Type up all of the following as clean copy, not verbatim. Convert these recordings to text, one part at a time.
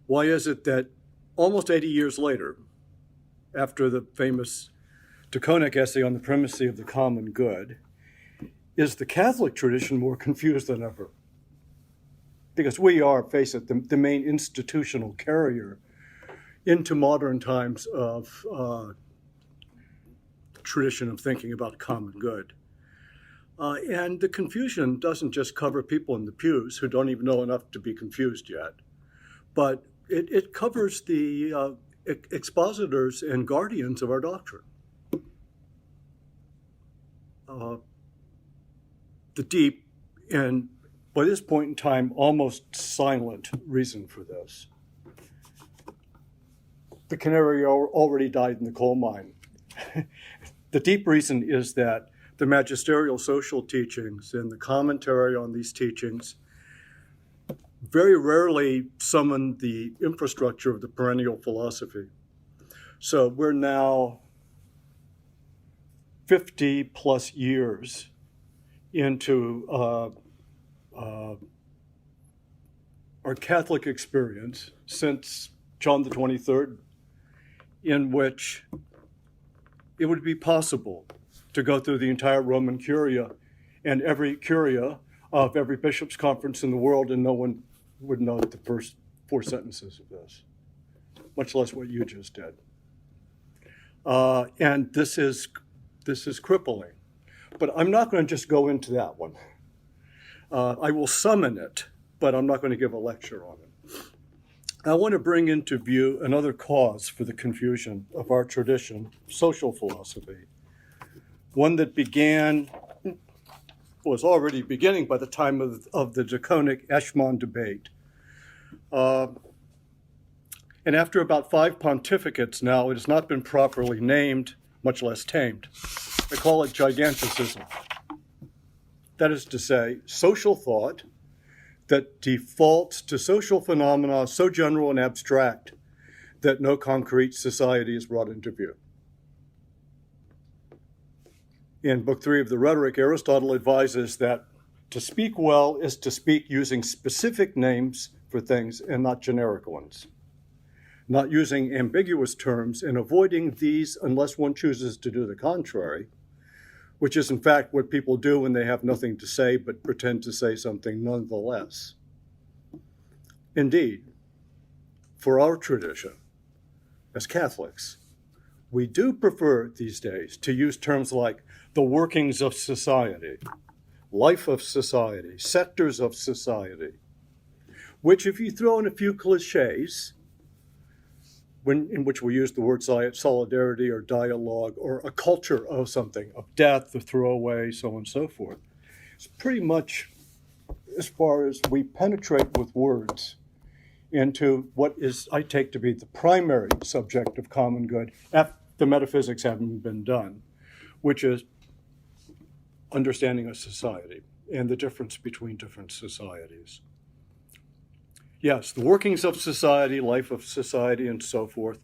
Why is it that almost 80 years later, after the famous Taconic essay on the primacy of the common good, is the Catholic tradition more confused than ever? Because we are, face it, the main institutional carrier into modern times of tradition of thinking about common good. And the confusion doesn't just cover people in the pews who don't even know enough to be confused yet, but it covers the expositors and guardians of our doctrine. The deep and, by this point in time, almost silent reason for this. The canary already died in the coal mine. The deep reason is that the magisterial social teachings and the commentary on these teachings very rarely summon the infrastructure of the perennial philosophy. So we're now 50 plus years into our Catholic experience since John the 23rd, in which it would be possible to go through the entire Roman Curia and every Curia of every bishop's conference in the world, and no one would know the first 4 sentences of this, much less what you just did. And this is crippling. But I'm not going to just go into that one. I will summon it, but I'm not going to give a lecture on it. I want to bring into view another cause for the confusion of our tradition, social philosophy, one that was already beginning by the time of the Draconic Eshmon debate. And after about 5 pontificates now, it has not been properly named, much less tamed. I call it Giganticism. That is to say, social thought that defaults to social phenomena so general and abstract that no concrete society is brought into view. In Book 3 of the Rhetoric, Aristotle advises that to speak well is to speak using specific names for things and not generic ones, not using ambiguous terms and avoiding these unless one chooses to do the contrary, which is in fact what people do when they have nothing to say but pretend to say something nonetheless. Indeed, for our tradition, as Catholics, we do prefer these days to use terms like the workings of society, life of society, sectors of society, which if you throw in a few cliches, in which we use the word solidarity or dialogue or a culture of something, of death, of throwaway, so on and so forth. It's pretty much as far as we penetrate with words into what is, I take to be the primary subject of common good, after the metaphysics haven't been done, which is understanding of society and the difference between different societies. Yes, the workings of society, life of society, and so forth,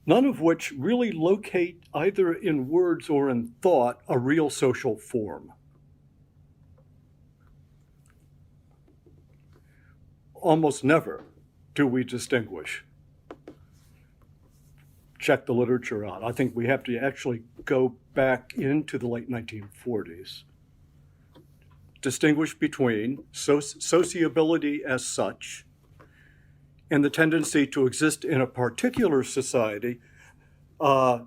none of which really locate either in words or in thought a real social form. Almost never do we distinguish. Check the literature out. I think we have to actually go back into the late 1940s. Distinguish between sociability as such and the tendency to exist in a particular society as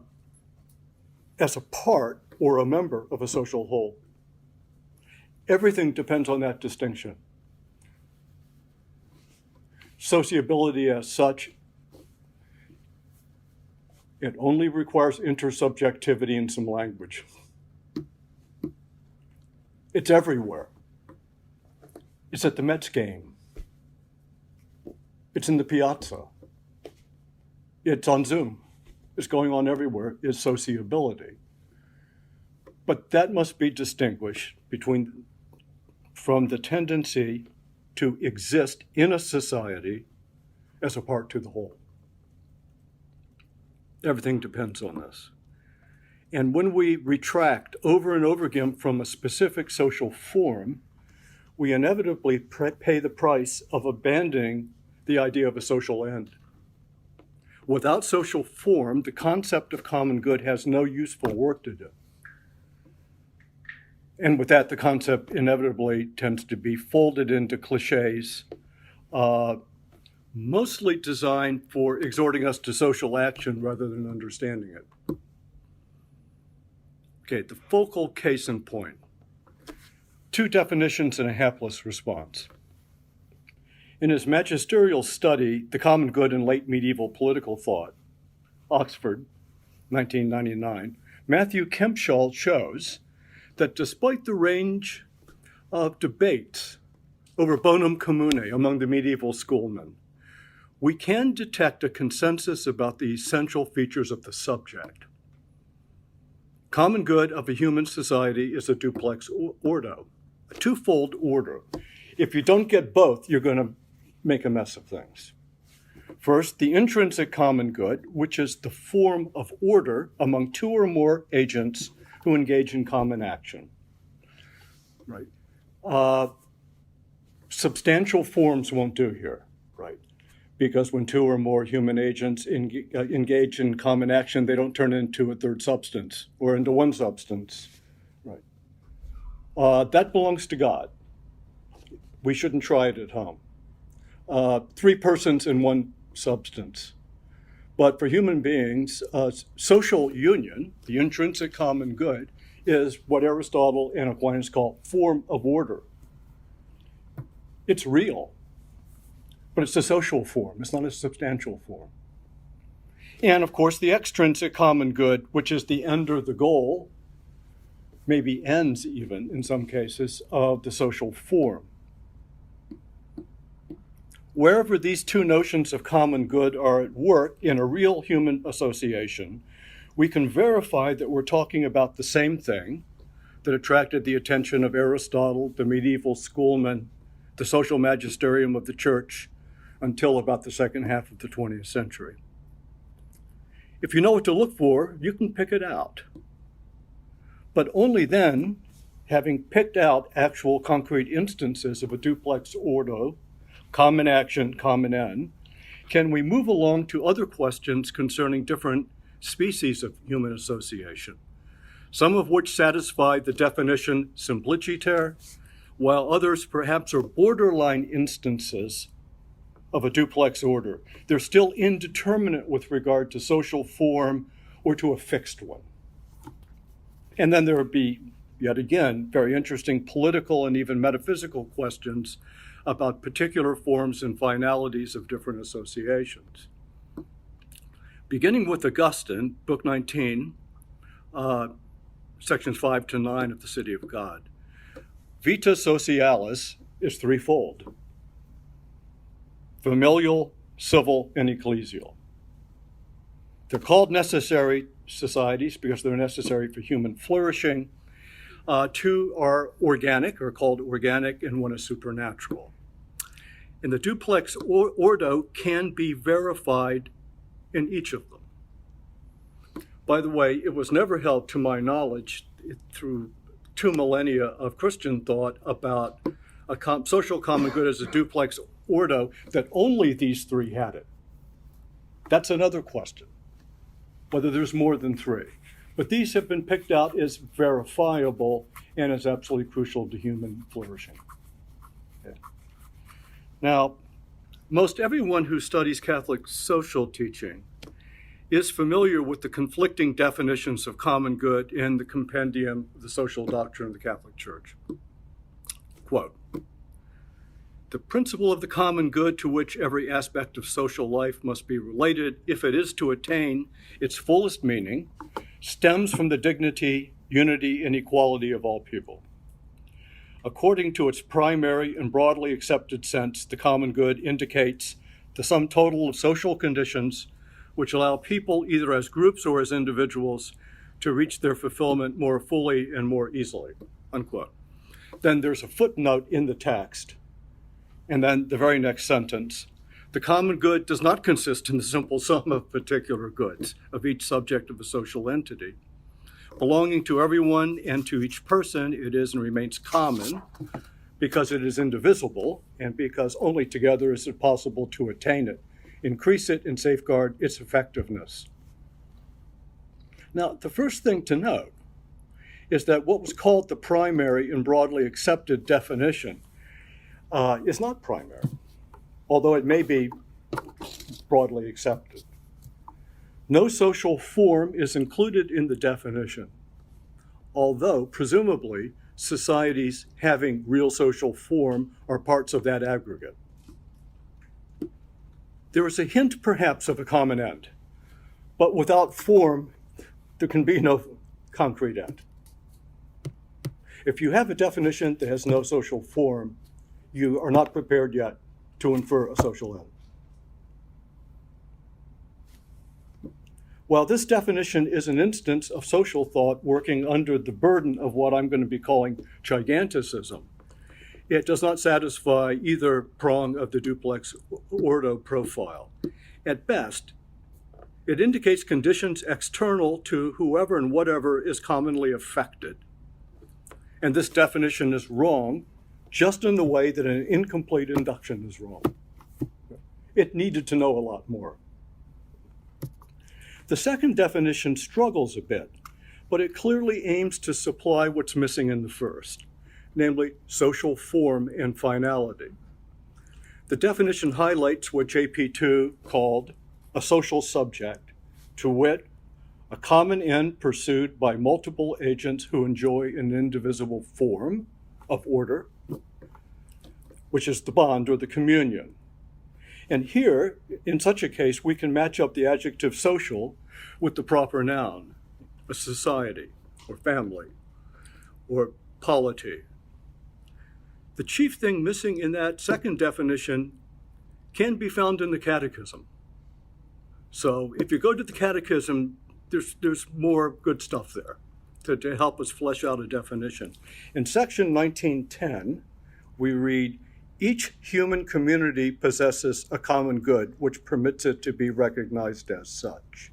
a part or a member of a social whole. Everything depends on that distinction. Sociability as such, it only requires intersubjectivity and some language. It's everywhere. It's at the Mets game. It's in the piazza. It's on Zoom. It's going on everywhere. It's sociability. But that must be distinguished from the tendency to exist in a society as a part to the whole. Everything depends on this. And when we retract over and over again from a specific social form, we inevitably pay the price of abandoning the idea of a social end. Without social form, the concept of common good has no useful work to do. And with that, the concept inevitably tends to be folded into cliches, mostly designed for exhorting us to social action rather than understanding it. Okay, the focal case in point. 2 definitions and a hapless response. In his magisterial study, The Common Good in Late Medieval Political Thought, Oxford, 1999, Matthew Kempshall shows that despite the range of debates over bonum commune among the medieval schoolmen, we can detect a consensus about the essential features of the subject. Common good of a human society is a duplex ordo, a twofold order. If you don't get both, you're going to make a mess of things. First, the intrinsic common good, which is the form of order among 2 or more agents who engage in common action. Right. Substantial forms won't do here, right? Because when 2 or more human agents engage in common action, they don't turn into a third substance or into one substance, right? That belongs to God. We shouldn't try it at home. 3 persons in one substance. But for human beings, social union, the intrinsic common good, is what Aristotle and Aquinas call form of order. It's real, but it's a social form. It's not a substantial form. And of course, the extrinsic common good, which is the end or the goal, maybe ends even in some cases, of the social form. Wherever these 2 notions of common good are at work in a real human association, we can verify that we're talking about the same thing that attracted the attention of Aristotle, the medieval schoolmen, the social magisterium of the church, until about the second half of the 20th century. If you know what to look for, you can pick it out. But only then, having picked out actual concrete instances of a duplex ordo, common action, common end, can we move along to other questions concerning different species of human association, some of which satisfy the definition simpliciter, while others perhaps are borderline instances of a duplex order. They're still indeterminate with regard to social form or to a fixed one. And then there would be, yet again, very interesting political and even metaphysical questions about particular forms and finalities of different associations. Beginning with Augustine, Book 19, sections 5 to 9 of the City of God. Vita socialis is threefold: familial, civil, and ecclesial. They're called necessary societies because they're necessary for human flourishing. 2 are organic, or called organic, and 1 is supernatural. And the duplex ordo can be verified in each of them. By the way, it was never held, to my knowledge, through 2 millennia of Christian thought about a social common good as a duplex ordo, that only these 3 had it. That's another question, whether there's more than 3. But these have been picked out as verifiable and as absolutely crucial to human flourishing. Okay. Now, most everyone who studies Catholic social teaching is familiar with the conflicting definitions of common good in the compendium of the social doctrine of the Catholic Church. Quote, "The principle of the common good to which every aspect of social life must be related, if it is to attain its fullest meaning, stems from the dignity, unity, and equality of all people. According to its primary and broadly accepted sense, the common good indicates the sum total of social conditions which allow people, either as groups or as individuals, to reach their fulfillment more fully and more easily," unquote. Then there's a footnote in the text, and then the very next sentence: "The common good does not consist in the simple sum of particular goods of each subject of a social entity. Belonging to everyone and to each person, it is and remains common, because it is indivisible and because only together is it possible to attain it, increase it, and safeguard its effectiveness. Now, the first thing to note is that what was called the primary and broadly accepted definition is not primary, although it may be broadly accepted. No social form is included in the definition, although presumably societies having real social form are parts of that aggregate. There is a hint perhaps of a common end, but without form, there can be no concrete end. If you have a definition that has no social form, you are not prepared yet to infer a social end. While this definition is an instance of social thought working under the burden of what I'm going to be calling giganticism, it does not satisfy either prong of the duplex ordo profile. At best, it indicates conditions external to whoever and whatever is commonly affected. And this definition is wrong, just in the way that an incomplete induction is wrong. It needed to know a lot more. The second definition struggles a bit, but it clearly aims to supply what's missing in the first, namely social form and finality. The definition highlights what JP2 called a social subject, to wit, a common end pursued by multiple agents who enjoy an indivisible form of order, which is the bond or the communion. And here, in such a case, we can match up the adjective social with the proper noun, a society, or family, or polity. The chief thing missing in that second definition can be found in the Catechism. So if you go to the Catechism, there's more good stuff there to help us flesh out a definition. In section 1910, we read, each human community possesses a common good which permits it to be recognized as such.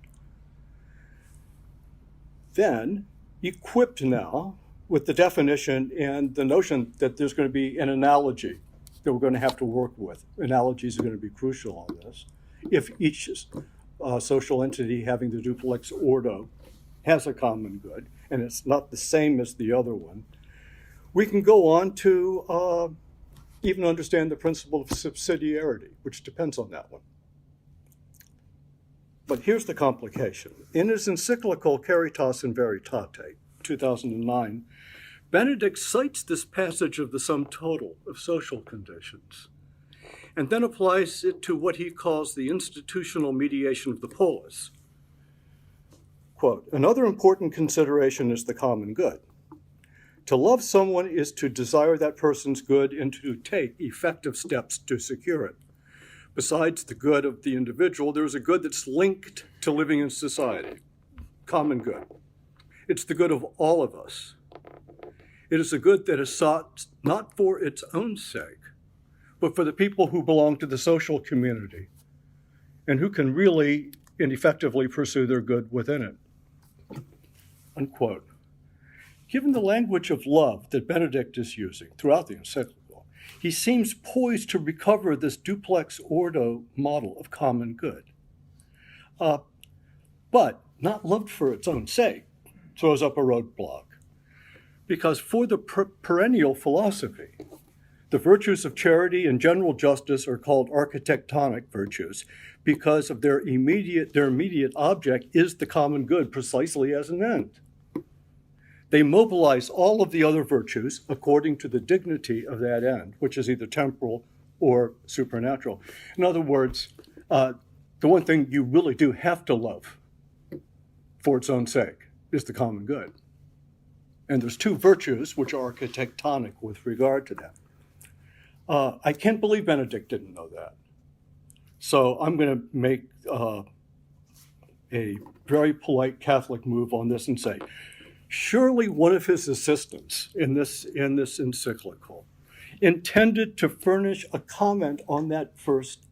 Then, equipped now with the definition and the notion that there's going to be an analogy that we're going to have to work with. Analogies are going to be crucial on this. If each social entity having the duplex ordo has a common good, and it's not the same as the other one, we can go on to even understand the principle of subsidiarity, which depends on that one. But here's the complication. In his encyclical Caritas in Veritate, 2009, Benedict cites this passage of the sum total of social conditions, and then applies it to what he calls the institutional mediation of the polis. Quote, another important consideration is the common good. To love someone is to desire that person's good and to take effective steps to secure it. Besides the good of the individual, there's a good that's linked to living in society, common good. It's the good of all of us. It is a good that is sought not for its own sake, but for the people who belong to the social community and who can really and effectively pursue their good within it. Unquote. Given the language of love that Benedict is using throughout the encyclical, he seems poised to recover this duplex ordo model of common good. But not loved for its own sake throws up a roadblock. Because for the perennial philosophy, the virtues of charity and general justice are called architectonic virtues because of their immediate object is the common good precisely as an end. They mobilize all of the other virtues according to the dignity of that end, which is either temporal or supernatural. In other words, the one thing you really do have to love for its own sake is the common good. And there's two virtues which are architectonic with regard to that. I can't believe Benedict didn't know that. So I'm going to make a very polite Catholic move on this and say, surely one of his assistants in this encyclical intended to furnish a comment on that first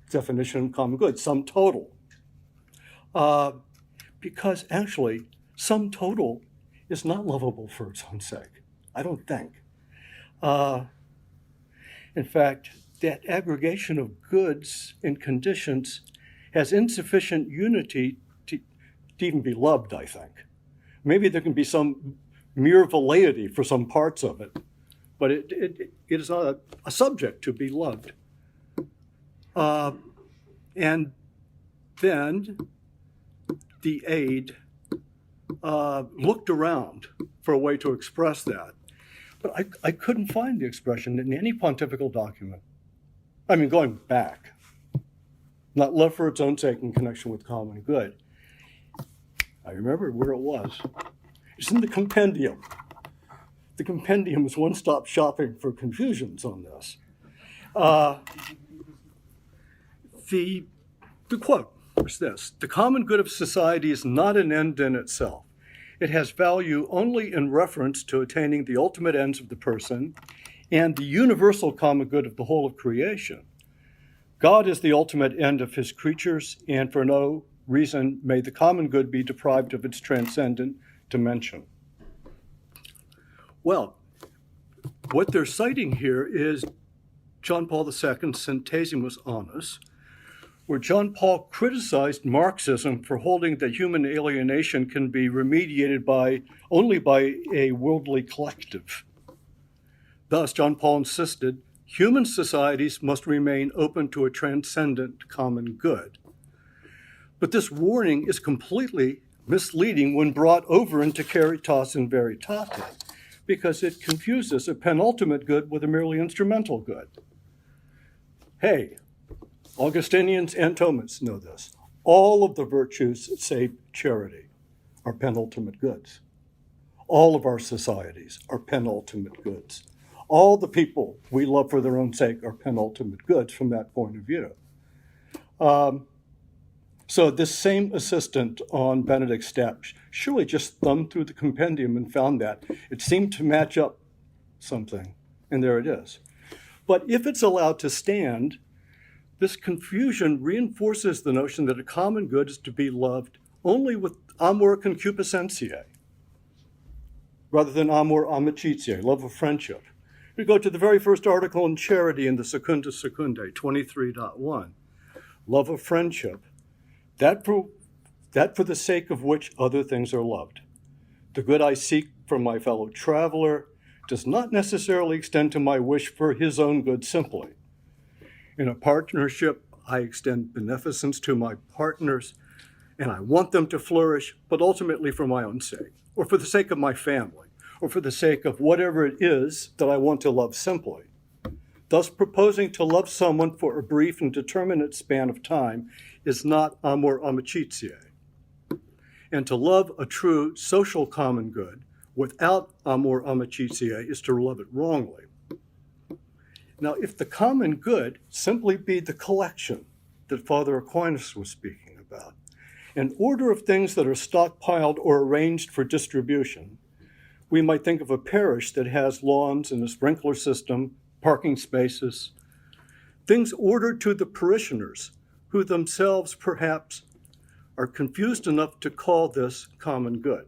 definition of common good, sum total. Because actually, sum total is not lovable for its own sake, I don't think. In fact, that aggregation of goods and conditions has insufficient unity to even be loved, I think. Maybe there can be some mere velleity for some parts of it, but it is not a subject to be loved. And then the aide looked around for a way to express that. But I couldn't find the expression in any pontifical document. I mean, going back, not love for its own sake in connection with common good. I remember where it was. It's in the compendium. The compendium is one-stop shopping for confusions on this. The quote was this: "The common good of society is not an end in itself. It has value only in reference to attaining the ultimate ends of the person and the universal common good of the whole of creation. God is the ultimate end of his creatures, and for no reason may the common good be deprived of its transcendent dimension." Well, what they're citing here is John Paul II's Centesimus Annus, where John Paul criticized Marxism for holding that human alienation can be remediated only by a worldly collective. Thus, John Paul insisted human societies must remain open to a transcendent common good. But this warning is completely misleading when brought over into Caritas in Veritate, because it confuses a penultimate good with a merely instrumental good. Hey, Augustinians and Thomists know this. All of the virtues save charity are penultimate goods. All of our societies are penultimate goods. All the people we love for their own sake are penultimate goods from that point of view. So this same assistant on Benedict's step surely just thumbed through the compendium and found that. It seemed to match up something, and there it is. But if it's allowed to stand, this confusion reinforces the notion that a common good is to be loved only with amor concupiscentiae, rather than amor amicitiae, love of friendship. We go to the very first article in Charity in the Secundus Secundae, 23.1. Love of friendship, that for the sake of which other things are loved. The good I seek from my fellow traveler does not necessarily extend to my wish for his own good simply. In a partnership, I extend beneficence to my partners, and I want them to flourish, but ultimately for my own sake, or for the sake of my family, or for the sake of whatever it is that I want to love simply. Thus, proposing to love someone for a brief and determinate span of time is not amor amicitiae. And to love a true social common good without amor amicitiae is to love it wrongly. Now, if the common good simply be the collection that Father Aquinas was speaking about, an order of things that are stockpiled or arranged for distribution, we might think of a parish that has lawns and a sprinkler system, parking spaces, things ordered to the parishioners, who themselves perhaps are confused enough to call this common good.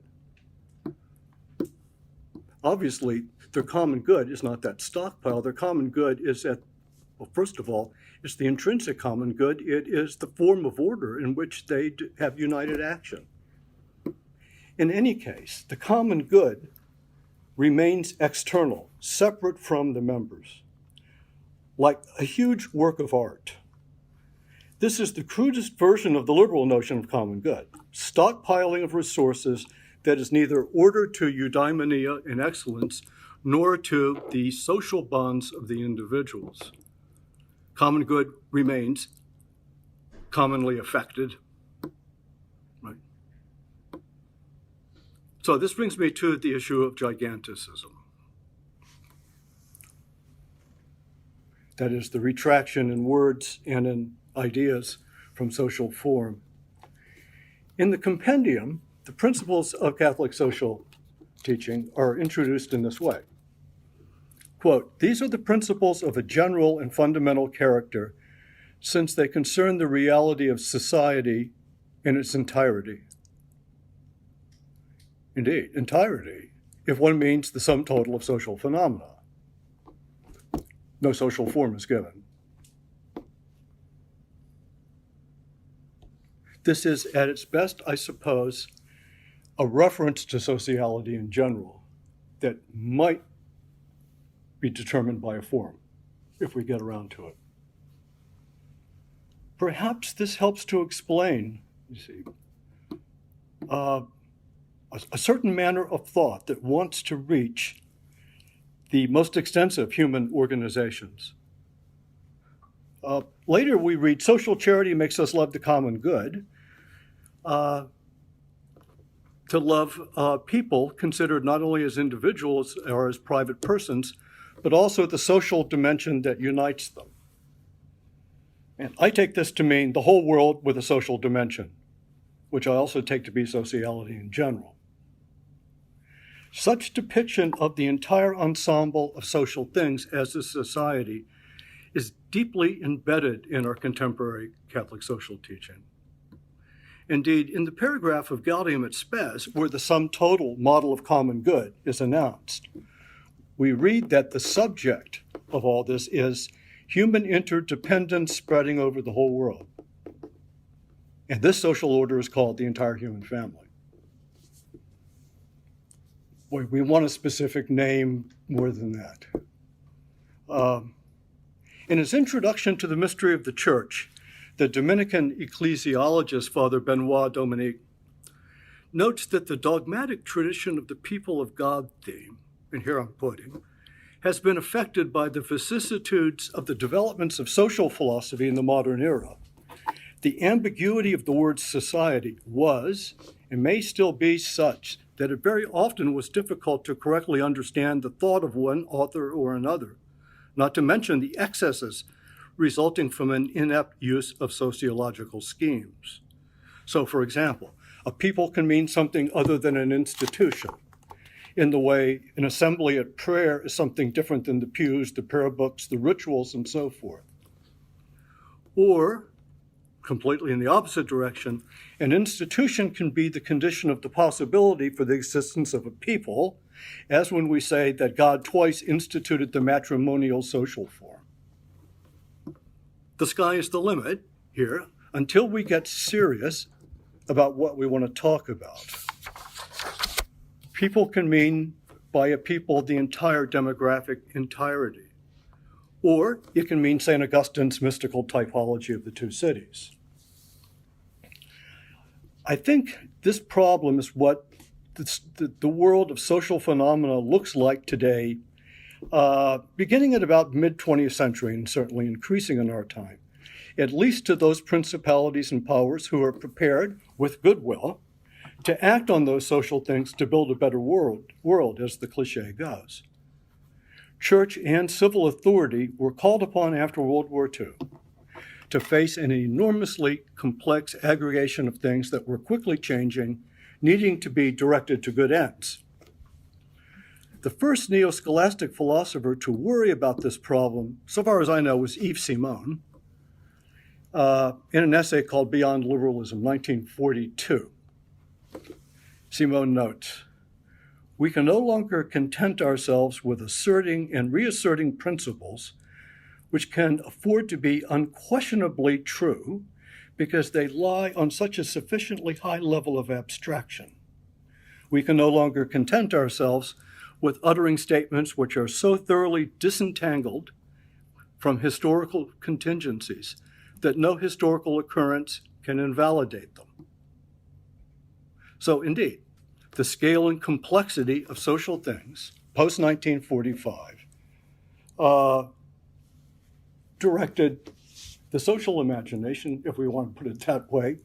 Obviously, their common good is not that stockpile. Their common good is first of all, it's the intrinsic common good. It is the form of order in which they have united action. In any case, the common good remains external, separate from the members, like a huge work of art. This is the crudest version of the liberal notion of common good, stockpiling of resources that is neither ordered to eudaimonia and excellence, nor to the social bonds of the individuals. Common good remains commonly affected. Right? So this brings me to the issue of giganticism. That is the retraction in words and in ideas from social form. In the compendium, the principles of Catholic social teaching are introduced in this way. Quote, "These are the principles of a general and fundamental character, since they concern the reality of society in its entirety." Indeed, entirety, if one means the sum total of social phenomena. no social form is given. This is, at its best, I suppose, a reference to sociality in general that might be determined by a form, if we get around to it. Perhaps this helps to explain, you see, a certain manner of thought that wants to reach the most extensive human organizations. Later we read, social charity makes us love the common good. To love people considered not only as individuals or as private persons, but also the social dimension that unites them. And I take this to mean the whole world with a social dimension, which I also take to be sociality in general. Such depiction of the entire ensemble of social things as a society is deeply embedded in our contemporary Catholic social teaching. Indeed, in the paragraph of Gaudium et Spes, where the sum total model of common good is announced, we read that the subject of all this is human interdependence spreading over the whole world. And this social order is called the entire human family. We want a specific name more than that. In his introduction to the mystery of the Church, the Dominican ecclesiologist, Father Benoit Dominique, notes that the dogmatic tradition of the people of God theme, and here I'm quoting, has been affected by the vicissitudes of the developments of social philosophy in the modern era. The ambiguity of the word society was, and may still be, such that it very often was difficult to correctly understand the thought of one author or another, not to mention the excesses resulting from an inept use of sociological schemes. So, for example, a people can mean something other than an institution, in the way an assembly at prayer is something different than the pews, the prayer books, the rituals, and so forth. Or, completely in the opposite direction, an institution can be the condition of the possibility for the existence of a people, as when we say that God twice instituted the matrimonial social form. The sky is the limit here until we get serious about what we want to talk about. People can mean by a people the entire demographic entirety, or it can mean St. Augustine's mystical typology of the two cities. I think this problem is what the world of social phenomena looks like today, beginning at about mid-20th century and certainly increasing in our time, at least to those principalities and powers who are prepared with goodwill to act on those social things to build a better world, as the cliche goes. Church and civil authority were called upon after World War II to face an enormously complex aggregation of things that were quickly changing, needing to be directed to good ends. The first neo-scholastic philosopher to worry about this problem, so far as I know, was Yves Simon, in an essay called Beyond Liberalism, 1942. Simon notes, "We can no longer content ourselves with asserting and reasserting principles which can afford to be unquestionably true because they lie on such a sufficiently high level of abstraction. We can no longer content ourselves with uttering statements which are so thoroughly disentangled from historical contingencies that no historical occurrence can invalidate them." So indeed, the scale and complexity of social things, post-1945, directed the social imagination, if we want to put it that way,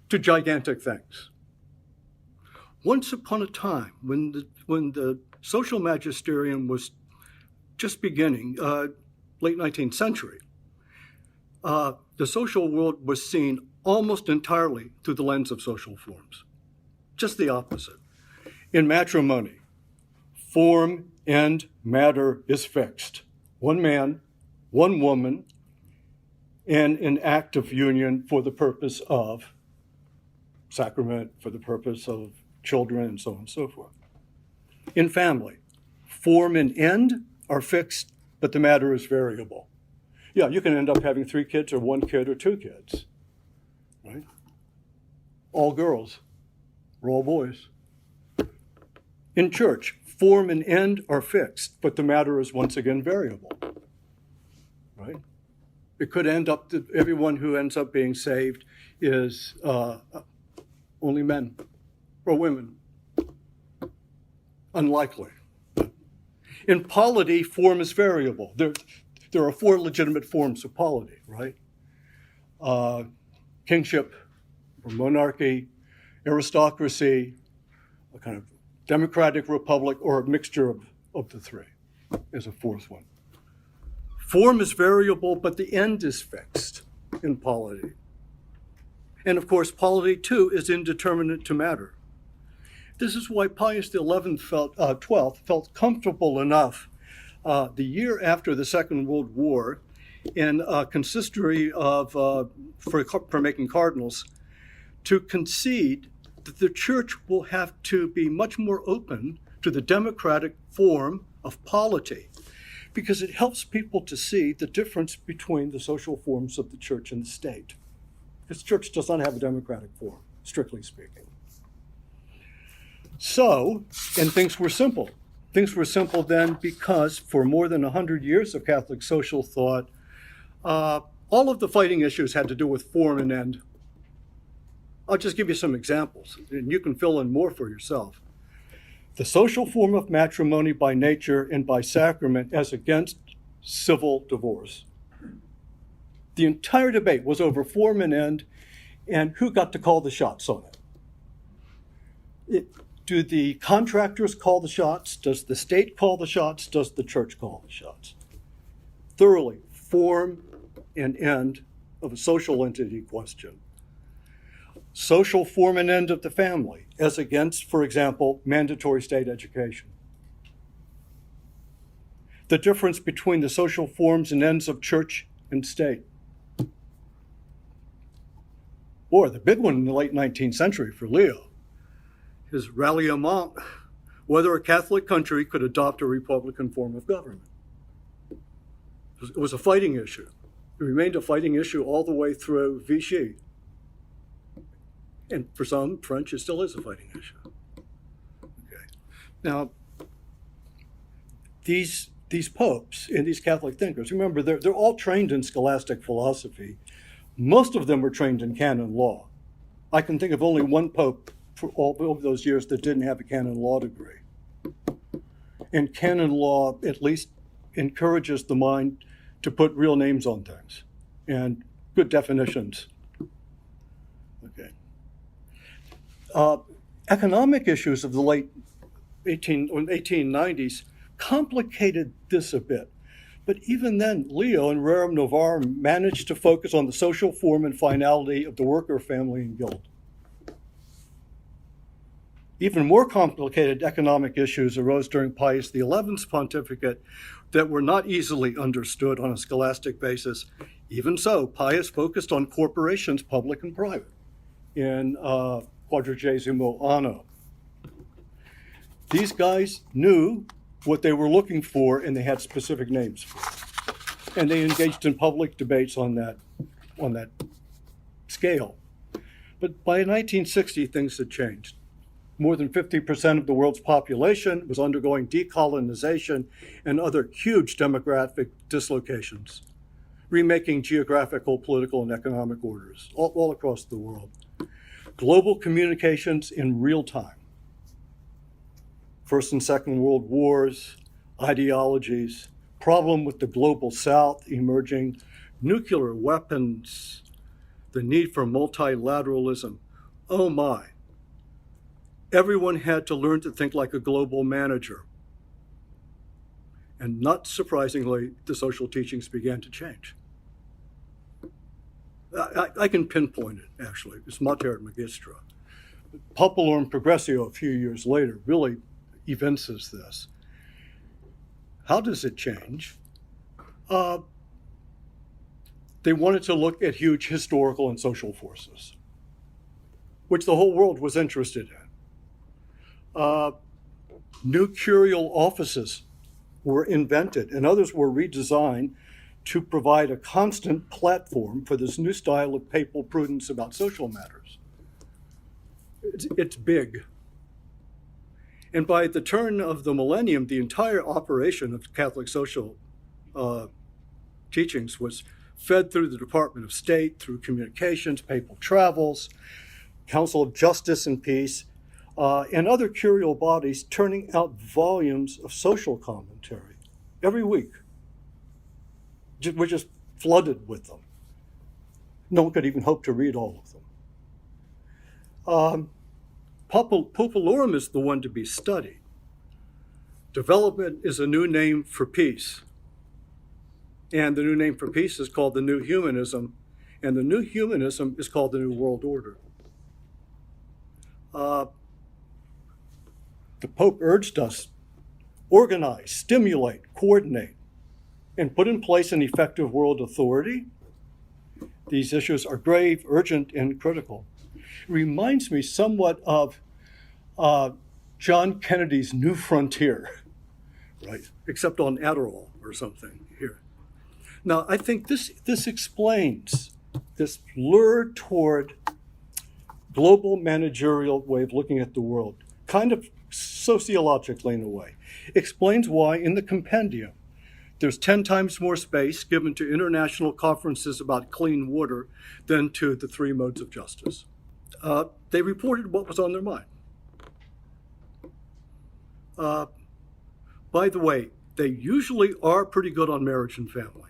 to gigantic things. Once upon a time, when the social magisterium was just beginning, late 19th century, the social world was seen almost entirely through the lens of social forms. Just the opposite. In matrimony, form and matter is fixed. One man, one woman, and an act of union for the purpose of sacrament, for the purpose of children, and so on and so forth. In family, form and end are fixed but the matter is variable. Yeah, you can end up having 3 kids or 1 kid or 2 kids, right? All girls, or all boys. In church, form and end are fixed, but the matter is once again variable, right? It could end up that everyone who ends up being saved is only men or women. Unlikely. In polity, form is variable. There are 4 legitimate forms of polity, right? Kingship or monarchy, aristocracy, a kind of democratic republic, or a mixture of the 3 is a 4th one. Form is variable, but the end is fixed in polity. And of course, polity too is indeterminate to matter. This is why Pius XII felt comfortable enough the year after the Second World War in a consistory for making cardinals to concede that the church will have to be much more open to the democratic form of polity, because it helps people to see the difference between the social forms of the church and the state. Because the church does not have a democratic form, strictly speaking. So, and things were simple. Things were simple then because for more than 100 years of Catholic social thought, all of the fighting issues had to do with form and end. I'll just give you some examples, and you can fill in more for yourself. The social form of matrimony by nature and by sacrament as against civil divorce. The entire debate was over form and end, and who got to call the shots on it. Do the contractors call the shots? Does the state call the shots? Does the church call the shots? Thoroughly, form and end of a social entity question. Social form and end of the family, as against, for example, mandatory state education. The difference between the social forms and ends of church and state. Or the big one in the late 19th century for Leo, his ralliement, whether a Catholic country could adopt a republican form of government. It was a fighting issue. It remained a fighting issue all the way through Vichy. And for some, French, it still is a fighting issue. Okay. Now, these popes and these Catholic thinkers, remember, they're all trained in scholastic philosophy. Most of them were trained in canon law. I can think of only one pope for all of those years that didn't have a canon law degree. And canon law at least encourages the mind to put real names on things and good definitions. Okay. Economic issues of the late 1890s complicated this a bit. But even then, Leo and Rerum Novarum managed to focus on the social form and finality of the worker, family, and guild. Even more complicated economic issues arose during Pius XI's pontificate that were not easily understood on a scholastic basis. Even so, Pius focused on corporations, public and private, in Quadragesimo Anno. These guys knew what they were looking for, and they had specific names for it. And they engaged in public debates on that scale. But by 1960, things had changed. More than 50% of the world's population was undergoing decolonization and other huge demographic dislocations, remaking geographical, political, and economic orders all across the world. Global communications in real time. First and Second World Wars, ideologies, problem with the global South emerging, nuclear weapons, the need for multilateralism. Oh my. Everyone had to learn to think like a global manager. And not surprisingly, the social teachings began to change. I can pinpoint it, actually. It's Mater Magistra. Populorum Progressio a few years later really evinces this. How does it change? They wanted to look at huge historical and social forces, which the whole world was interested in. New curial offices were invented and others were redesigned to provide a constant platform for this new style of papal prudence about social matters. It's big. And by the turn of the millennium, the entire operation of Catholic social teachings was fed through the Department of State, through communications, papal travels, Council of Justice and Peace, and other curial bodies turning out volumes of social commentary every week. We're just flooded with them. No one could even hope to read all of them. Populorum is the one to be studied. Development is a new name for peace. And the new name for peace is called the New Humanism. And the New Humanism is called the New World Order. The Pope urged us, organize, stimulate, coordinate, and put in place an effective world authority. These issues are grave, urgent, and critical. It reminds me somewhat of John Kennedy's New Frontier, right? Except on Adderall or something here. Now, I think this explains this lure toward global managerial way of looking at the world, kind of sociologically in a way. Explains why in the compendium there's 10 times more space given to international conferences about clean water than to the 3 modes of justice. They reported what was on their mind. By the way, they usually are pretty good on marriage and family.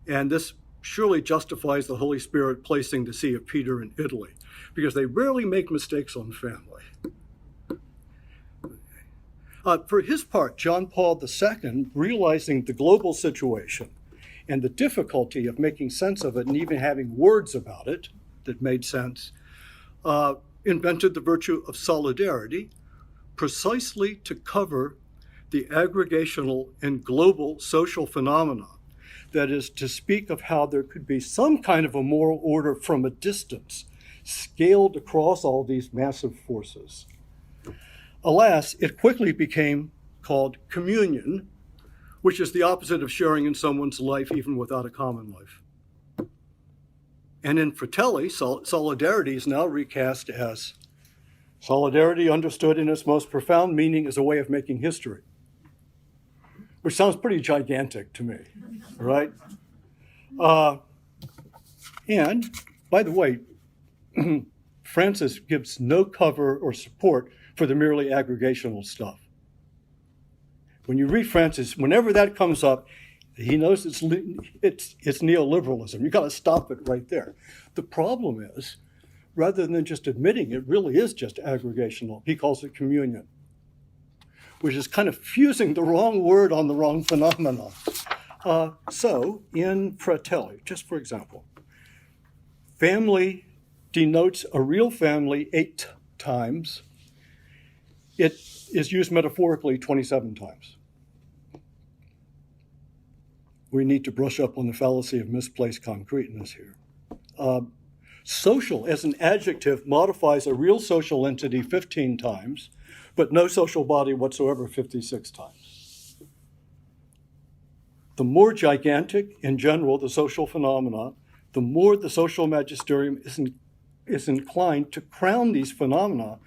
And this surely justifies the Holy Spirit placing the See of Peter in Italy, because they rarely make mistakes on family. For his part, John Paul II, realizing the global situation and the difficulty of making sense of it and even having words about it that made sense, invented the virtue of solidarity precisely to cover the aggregational and global social phenomena. That is, to speak of how there could be some kind of a moral order from a distance, scaled across all these massive forces. Alas, it quickly became called communion, which is the opposite of sharing in someone's life even without a common life. And in Fratelli, solidarity is now recast as solidarity understood in its most profound meaning as a way of making history, which sounds pretty gigantic to me, right? And by the way, Francis gives no cover or support for the merely aggregational stuff. When you read Francis, whenever that comes up, he knows it's neoliberalism. You've got to stop it right there. The problem is, rather than just admitting it really is just aggregational, he calls it communion, which is kind of fusing the wrong word on the wrong phenomenon. So in Fratelli, just for example, family denotes a real family 8 times. It is used metaphorically 27 times. We need to brush up on the fallacy of misplaced concreteness here. Social as an adjective modifies a real social entity 15 times, but no social body whatsoever 56 times. The more gigantic, in general, the social phenomena, the more the social magisterium is inclined to crown these phenomena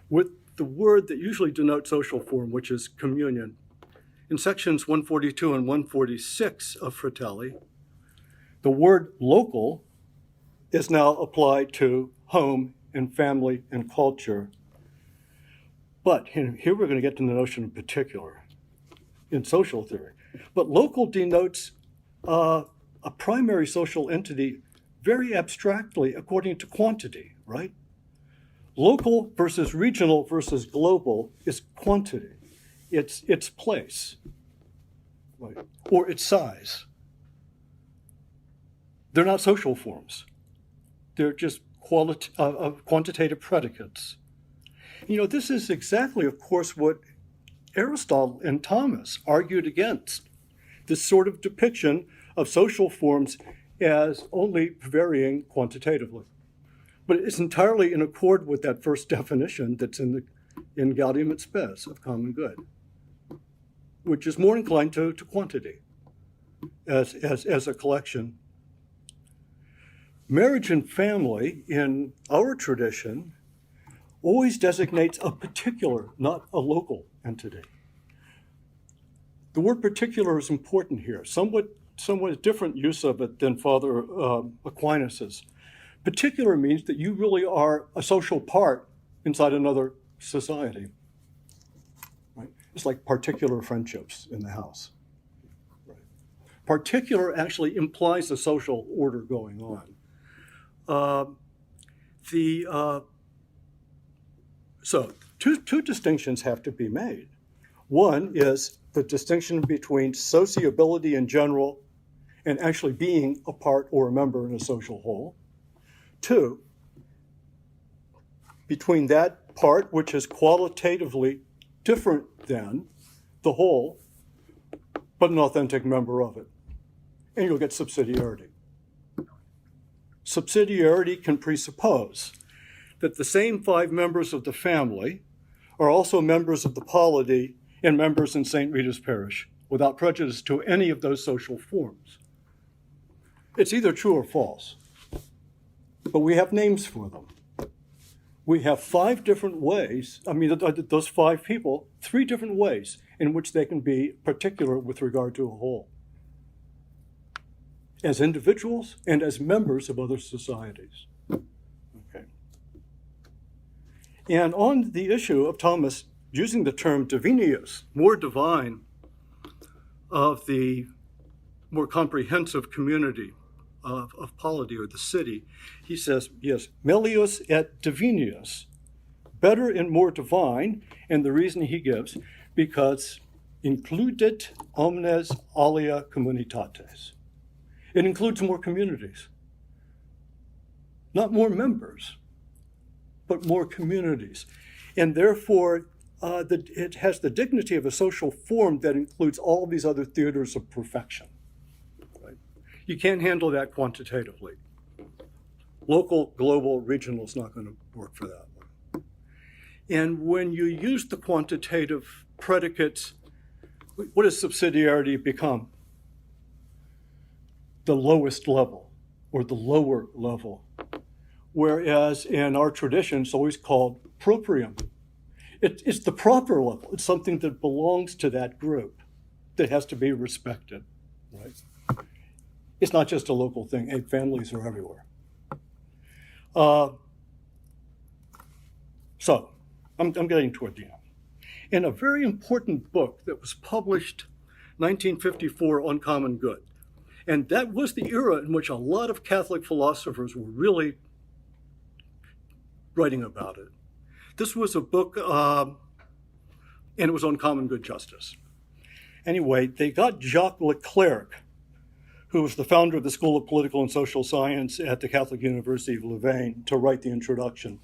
with the word that usually denotes social form, which is communion. In sections 142 and 146 of Fratelli, the word local is now applied to home and family and culture. But here we're going to get to the notion of particular in social theory. But local denotes a primary social entity very abstractly according to quantity, right? Local versus regional versus global is quantity. It's its place, right? Or its size. They're not social forms. They're just quantitative predicates. You know, this is exactly, of course, what Aristotle and Thomas argued against, this sort of depiction of social forms as only varying quantitatively. But it's entirely in accord with that first definition that's in Gaudium et Spes of common good. which is more inclined to quantity as a collection. Marriage and family in our tradition always designates a particular, not a local entity. The word particular is important here, somewhat different use of it than Father Aquinas's. Particular means that you really are a social part inside another society. Right? It's like particular friendships in the house. Right? Particular actually implies a social order going on. So two distinctions have to be made. One is the distinction between sociability in general and actually being a part or a member in a social whole. Two, between that part which is qualitatively different than the whole, but an authentic member of it. And you'll get subsidiarity. Subsidiarity can presuppose that the same 5 members of the family are also members of the polity and members in St. Rita's Parish, without prejudice to any of those social forms. It's either true or false, but we have names for them. We have 5 different ways, those 5 people, 3 different ways in which they can be particular with regard to a whole, as individuals and as members of other societies. Okay. And on the issue of Thomas using the term divinius, more divine, of the more comprehensive community of polity or the city, he says, yes, melius et divinius, better and more divine, and the reason he gives, because includet omnes alia communitates. It includes more communities. Not more members, but more communities. And therefore, it has the dignity of a social form that includes all these other theaters of perfection. Right? You can't handle that quantitatively. Local, global, regional is not going to work for that one. And when you use the quantitative predicates, what does subsidiarity become? The lowest level, or the lower level. Whereas in our tradition, it's always called proprium. It's the proper level. It's something that belongs to that group that has to be respected, right? It's not just a local thing. And families are everywhere. So I'm getting toward the end. In a very important book that was published 1954 on common good, and that was the era in which a lot of Catholic philosophers were really writing about it. This was a book, and it was on common good justice. Anyway, they got Jacques Leclerc, who was the founder of the School of Political and Social Science at the Catholic University of Louvain, to write the introduction.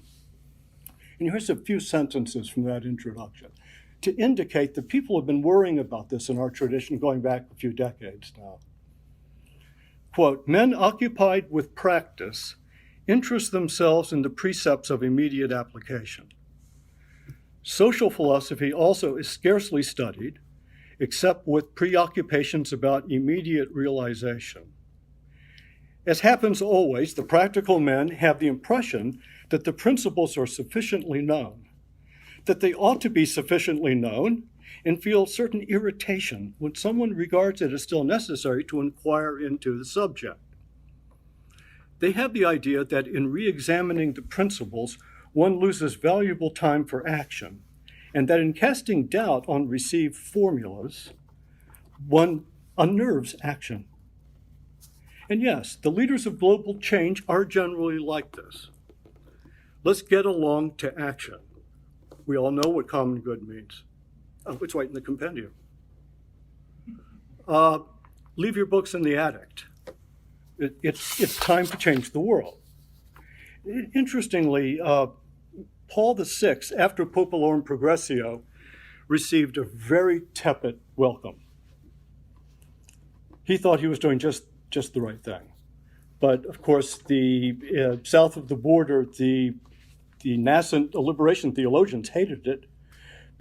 And here's a few sentences from that introduction to indicate that people have been worrying about this in our tradition going back a few decades now. Quote, men occupied with practice interest themselves in the precepts of immediate application. Social philosophy also is scarcely studied, except with preoccupations about immediate realization. As happens always, the practical men have the impression that the principles are sufficiently known, that they ought to be sufficiently known, and feel certain irritation when someone regards it as still necessary to inquire into the subject. They have the idea that in re-examining the principles, one loses valuable time for action, and that in casting doubt on received formulas, one unnerves action. And yes, the leaders of global change are generally like this. Let's get along to action. We all know what common good means. Oh, it's right in the compendium. Leave your books in the attic. It's time to change the world. Interestingly, Paul VI, after Populorum Progressio, received a very tepid welcome. He thought he was doing just the right thing. But of course, the south of the border, the nascent liberation theologians hated it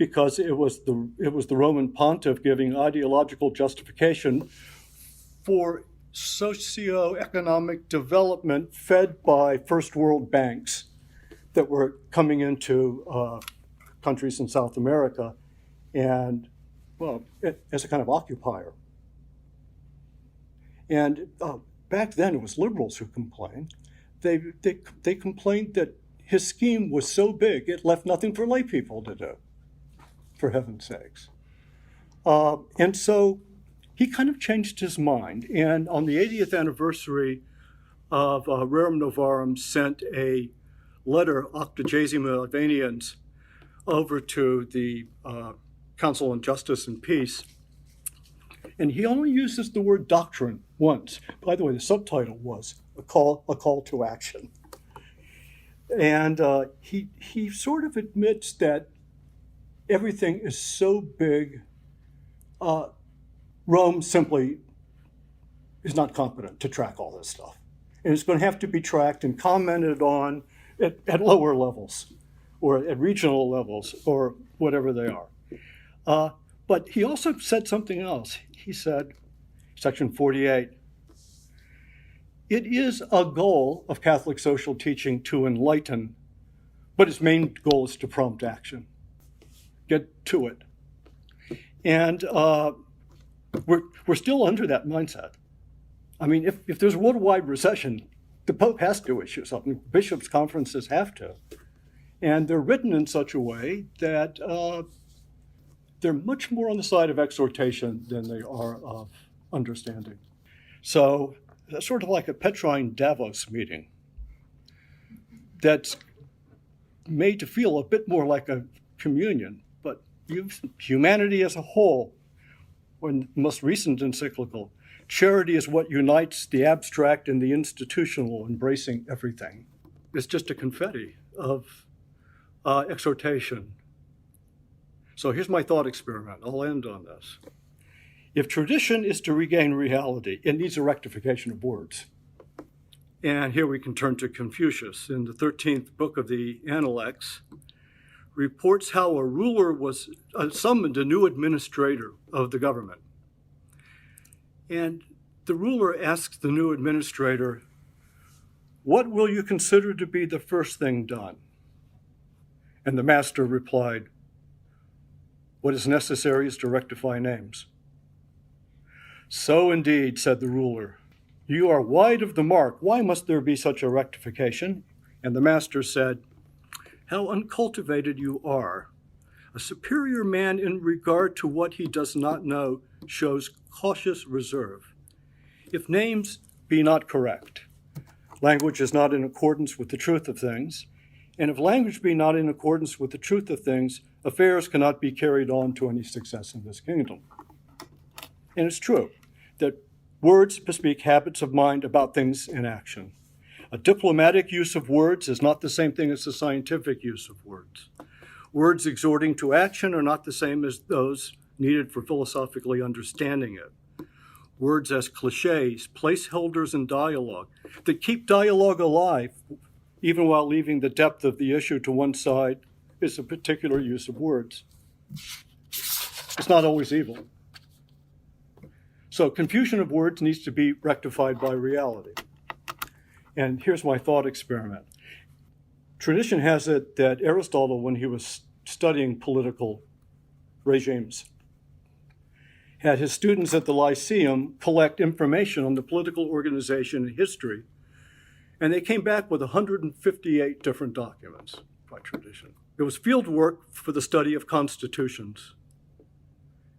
because it was the Roman pontiff giving ideological justification for socioeconomic development fed by first world banks that were coming into countries in South America, and, well, as a kind of occupier. And back then it was liberals who complained. They complained that his scheme was so big it left nothing for lay people to do, for heaven's sakes. And so he kind of changed his mind, and on the 80th anniversary of Rerum Novarum sent a letter, Octogesima Adveniens, over to the Council on Justice and Peace. And he only uses the word doctrine once. By the way, the subtitle was a call to action. And he sort of admits that everything is so big, Rome simply is not competent to track all this stuff. And it's going to have to be tracked and commented on at lower levels, or at regional levels, or whatever they are. But he also said something else. He said, section 48, it is a goal of Catholic social teaching to enlighten, but its main goal is to prompt action. Get to it. And we're still under that mindset. I mean, if there's a worldwide recession, the Pope has to issue something. Bishops' conferences have to. And they're written in such a way that they're much more on the side of exhortation than they are of understanding. So that's sort of like a Petrine Davos meeting that's made to feel a bit more like a communion, but humanity as a whole, in the most recent encyclical, charity is what unites the abstract and the institutional, embracing everything. It's just a confetti of exhortation. So here's my thought experiment. I'll end on this. If tradition is to regain reality, it needs a rectification of words. And here we can turn to Confucius. In the 13th book of the Analects, reports how a ruler was summoned a new administrator of the government. And the ruler asks the new administrator, "What will you consider to be the first thing done?" And the master replied, "What is necessary is to rectify names." "So indeed," said the ruler, "you are wide of the mark. Why must there be such a rectification?" And the master said, "How uncultivated you are. A superior man in regard to what he does not know shows cautious reserve. If names be not correct, language is not in accordance with the truth of things, and if language be not in accordance with the truth of things, affairs cannot be carried on to any success in this kingdom." And it's true that words bespeak habits of mind about things in action. A diplomatic use of words is not the same thing as a scientific use of words. Words exhorting to action are not the same as those needed for philosophically understanding it. Words as cliches, placeholders in dialogue, that keep dialogue alive, even while leaving the depth of the issue to one side, is a particular use of words. It's not always evil. So confusion of words needs to be rectified by reality. And here's my thought experiment. Tradition has it that Aristotle, when he was studying political regimes, had his students at the Lyceum collect information on the political organization and history, and they came back with 158 different documents by tradition. It was field work for the study of constitutions.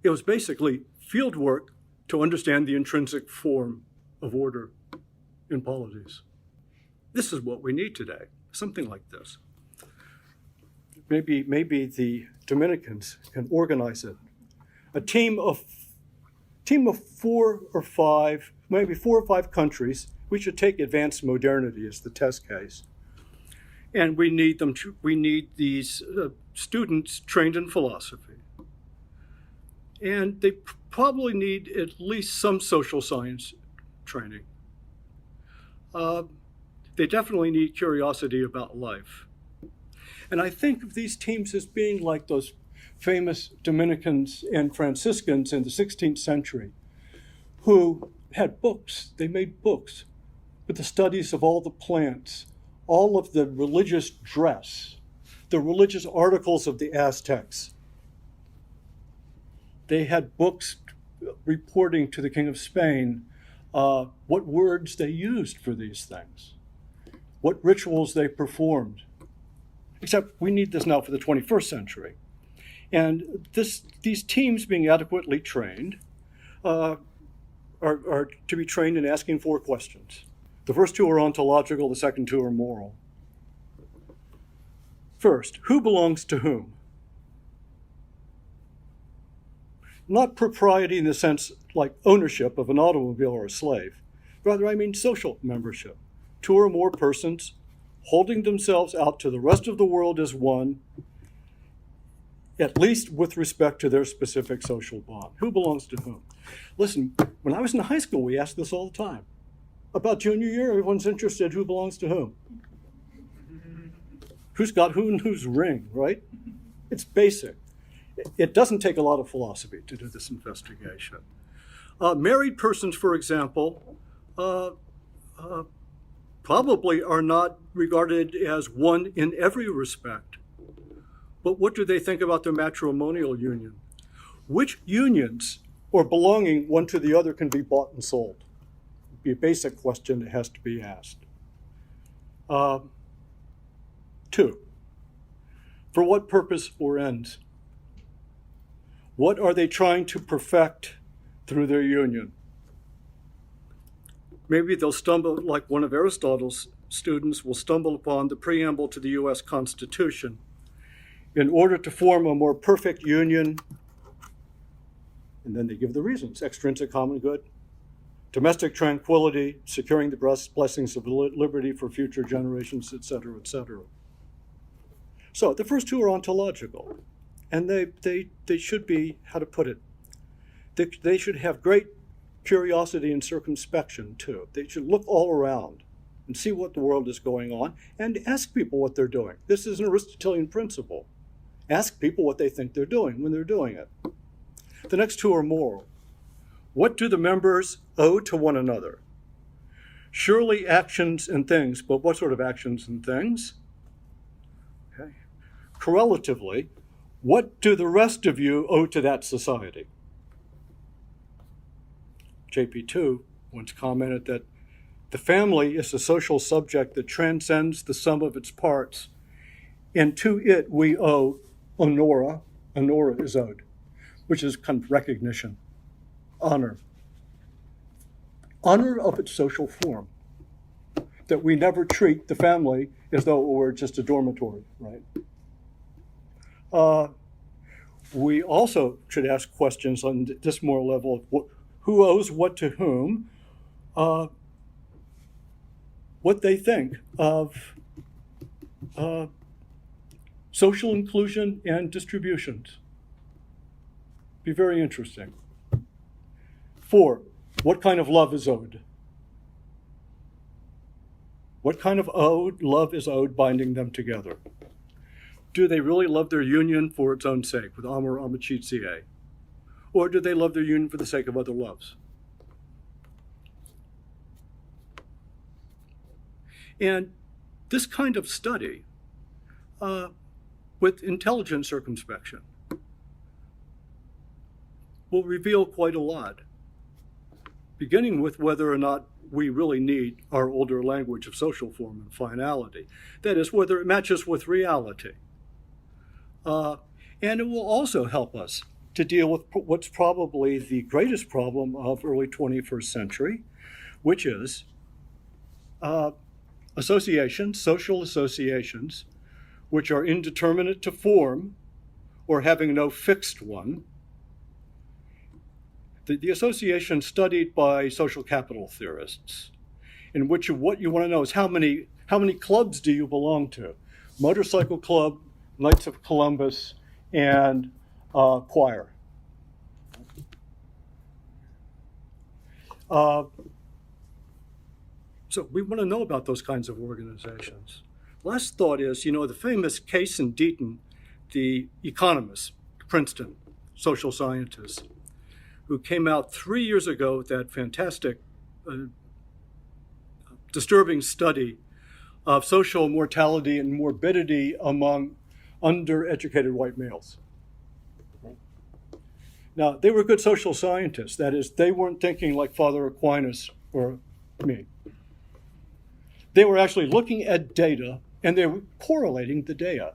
It was basically field work to understand the intrinsic form of order in polities. This is what we need today, something like this. Maybe the Dominicans can organize it. A team of 4 or 5, maybe 4 or 5 countries. We should take advanced modernity as the test case. And we need these students trained in philosophy. And they probably need at least some social science training. They definitely need curiosity about life. And I think of these teams as being like those famous Dominicans and Franciscans in the 16th century who had books. They made books with the studies of all the plants, all of the religious dress, the religious articles of the Aztecs. They had books reporting to the King of Spain what words they used for these things, what rituals they performed. Except we need this now for the 21st century. And these teams being adequately trained are to be trained in asking 4 questions. The first 2 are ontological, the second 2 are moral. First, who belongs to whom? Not propriety in the sense like ownership of an automobile or a slave. Rather, I mean social membership. 2 or more persons holding themselves out to the rest of the world as one, at least with respect to their specific social bond. Who belongs to whom? Listen, when I was in high school, we asked this all the time. About junior year, everyone's interested who belongs to whom. Who's got who and whose ring, right? It's basic. It doesn't take a lot of philosophy to do this investigation. Married persons, for example, probably are not regarded as one in every respect. But what do they think about their matrimonial union? Which unions or belonging one to the other can be bought and sold? It'd be a basic question that has to be asked. 2, for what purpose or ends? What are they trying to perfect through their union? Maybe they'll stumble, like one of Aristotle's students will stumble upon the preamble to the US Constitution. In order to form a more perfect union, and then they give the reasons: extrinsic common good, domestic tranquility, securing the blessings of liberty for future generations, etc., etc. So the first 2 are ontological, and they should be, how to put it, they should have great curiosity and circumspection too. They should look all around and see what the world is going on and ask people what they're doing. This is an Aristotelian principle. Ask people what they think they're doing when they're doing it. The next 2 are moral. What do the members owe to one another? Surely actions and things, but what sort of actions and things? Okay. Correlatively, what do the rest of you owe to that society? JP2 once commented that the family is a social subject that transcends the sum of its parts, and to it we owe honora is owed, which is kind of recognition, honor of its social form, that we never treat the family as though it were just a dormitory, right? We also should ask questions on this moral level of who owes what to whom, what they think of social inclusion and distributions. Be very interesting. 4, what kind of love is owed? What kind of love is owed binding them together? Do they really love their union for its own sake, with amor amicitiae? Or do they love their union for the sake of other loves? And this kind of study, with intelligent circumspection, will reveal quite a lot, beginning with whether or not we really need our older language of social form and finality. That is, whether it matches with reality. And it will also help us to deal with what's probably the greatest problem of early 21st century, which is associations, social associations, which are indeterminate to form or having no fixed one. The association studied by social capital theorists, in which what you want to know is how many clubs do you belong to? Motorcycle club, Knights of Columbus, and choir. So we want to know about those kinds of organizations. Last thought is, the famous Case and Deaton, the economists, Princeton, social scientist, who came out 3 years ago with that fantastic, disturbing study of social mortality and morbidity among undereducated white males. Now, they were good social scientists. That is, they weren't thinking like Father Aquinas or me. They were actually looking at data, and they were correlating the data.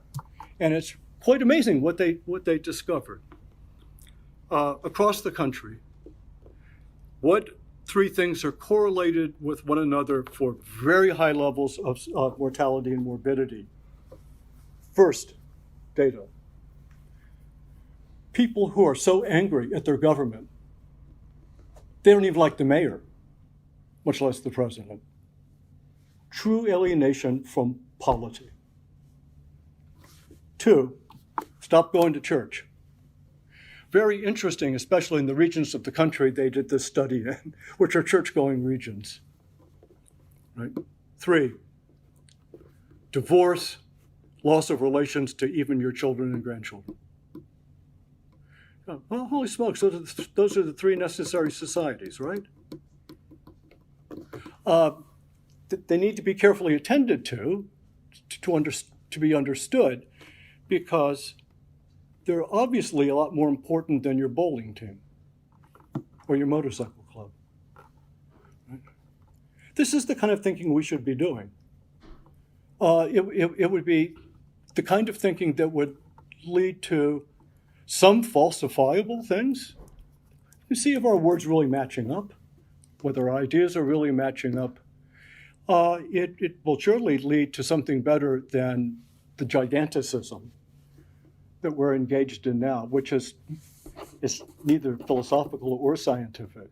And it's quite amazing what they discovered. Across the country, what three things are correlated with one another for very high levels of mortality and morbidity? First, data. People who are so angry at their government, they don't even like the mayor, much less the president. True alienation from polity. 2, stop going to church. Very interesting, especially in the regions of the country they did this study in, which are church-going regions. Right? 3, divorce, loss of relations to even your children and grandchildren. Well, holy smokes, those are the 3 necessary societies, right? They need to be carefully attended to be understood, because they're obviously a lot more important than your bowling team or your motorcycle club. Right? This is the kind of thinking we should be doing. It would be the kind of thinking that would lead to some falsifiable things. You see if our words really matching up, whether our ideas are really matching up. It will surely lead to something better than the giganticism that we're engaged in now, which is neither philosophical or scientific.